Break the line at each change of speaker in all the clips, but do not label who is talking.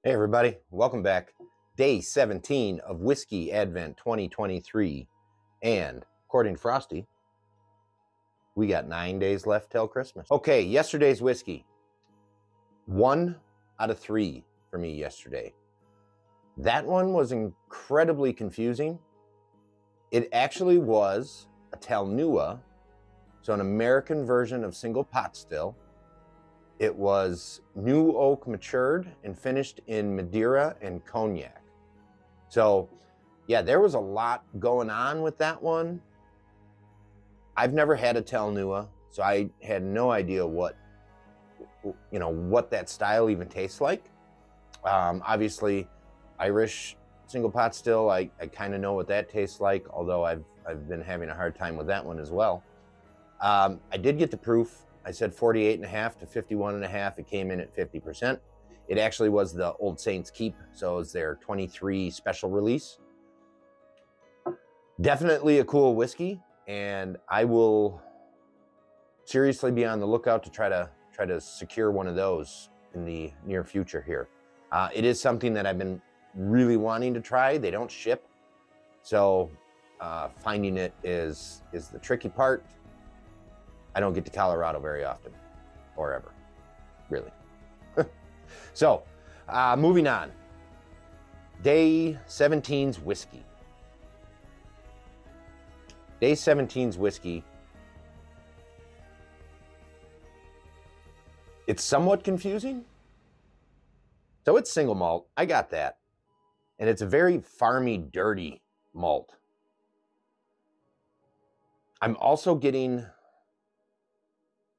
Hey everybody, welcome back. Day 17 of Whiskey Advent 2023. And according to Frosty, we got 9 days left till Christmas. Okay, yesterday's whiskey. 1 out of 3 for me yesterday. That one was incredibly confusing. It actually was a Talnua, so an American version of single pot still. It was new oak matured and finished in Madeira and Cognac. So yeah, there was a lot going on with that one. I've never had a Talnua, so I had no idea what that style even tastes like. Obviously, Irish single pot still, I kind of know what that tastes like, although I've been having a hard time with that one as well. I did get the proof. I said 48.5 to 51.5. It came in at 50%. It actually was the Old Saints Keep, so it was their 23 special release. Definitely a cool whiskey, and I will seriously be on the lookout to try to secure one of those in the near future here. It is something that I've been really wanting to try. They don't ship, so finding it is the tricky part. I don't get to Colorado very often, or ever, really. So, moving on. Day 17's whiskey. Day 17's whiskey. It's somewhat confusing. So it's single malt, I got that. And it's a very farmy, dirty malt. I'm also getting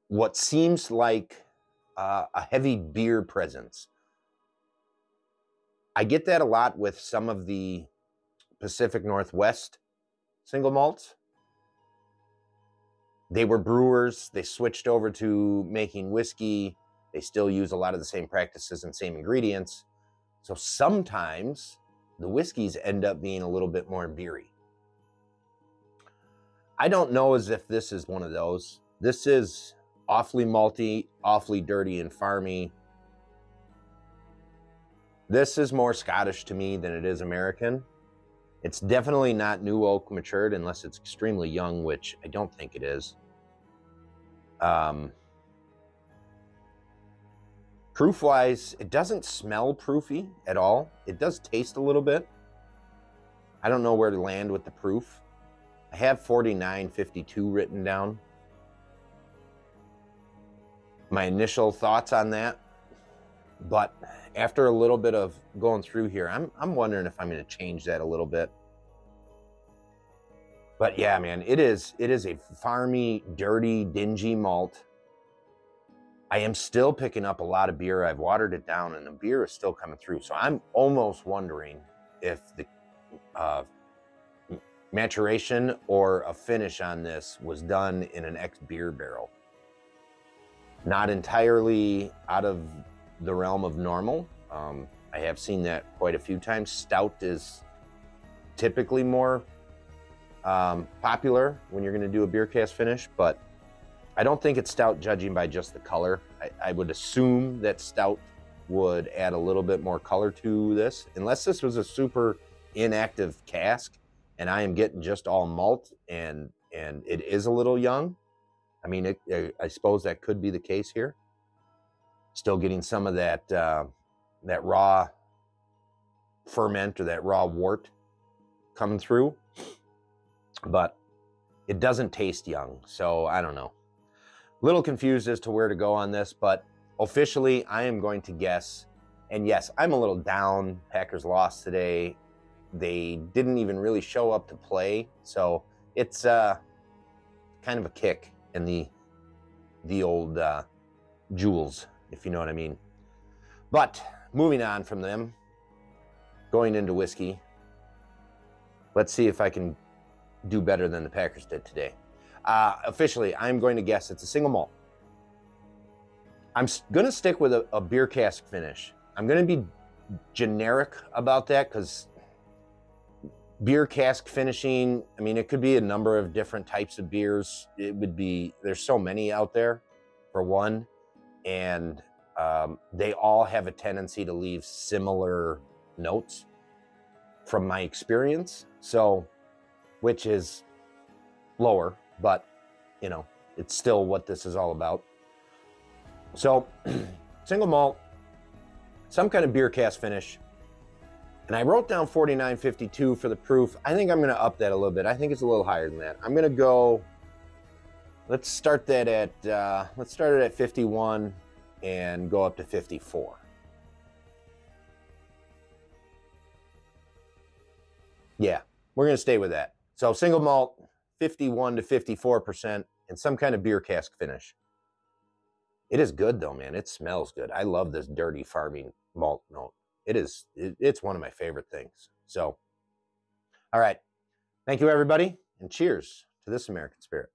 what seems like a heavy beer presence. I get that a lot with some of the Pacific Northwest single malts. They were brewers, they switched over to making whiskey. They still use a lot of the same practices and same ingredients. So sometimes the whiskeys end up being a little bit more beery. I don't know as if this is one of those. This is awfully malty, awfully dirty and farmy. This is more Scottish to me than it is American. It's definitely not new oak matured unless it's extremely young, which I don't think it is. Proof-wise, it doesn't smell proofy at all. It does taste a little bit. I don't know where to land with the proof. I have 49.52 written down. My initial thoughts on that, but after a little bit of going through here, I'm wondering if I'm going to change that a little bit. But yeah, man, it is a farmy, dirty, dingy malt. I am still picking up a lot of beer. I've watered it down, and the beer is still coming through. So I'm almost wondering if the maturation or a finish on this was done in an ex-beer barrel. Not entirely out of the realm of normal. I have seen that quite a few times. Stout is typically more popular when you're going to do a beer cask finish, but I don't think it's stout judging by just the color. I would assume that stout would add a little bit more color to this, unless this was a super inactive cask and I am getting just all malt and it is a little young. I mean, I suppose that could be the case here. Still getting some of that that raw ferment or that raw wort coming through, but it doesn't taste young. So I don't know. A little confused as to where to go on this, but officially I am going to guess. And yes, I'm a little down. Packers lost today. They didn't even really show up to play, so it's kind of a kick in the old jewels, if you know what I mean. But moving on from them, going into whiskey, let's see if I can do better than the Packers did today. Officially, I'm going to guess it's a single malt. I'm going to stick with a beer cask finish. I'm going to be generic about that because beer cask finishing, I mean, it could be a number of different types of beers. It would be, there's so many out there, for one. And They all have a tendency to leave similar notes from my experience. So, which is lower, but you know, it's still what this is all about. So, single malt, some kind of beer cask finish. And I wrote down 49.52 for the proof. I think I'm going to up that a little bit. I think it's a little higher than that. I'm going to go, let's start that at, let's start it at 51 and go up to 54. Yeah, we're going to stay with that. So single malt, 51 to 54%, and some kind of beer cask finish. It is good though, man. It smells good. I love this dirty farming malt note. It's one of my favorite things. So, all right. Thank you, everybody, and cheers to this American spirit.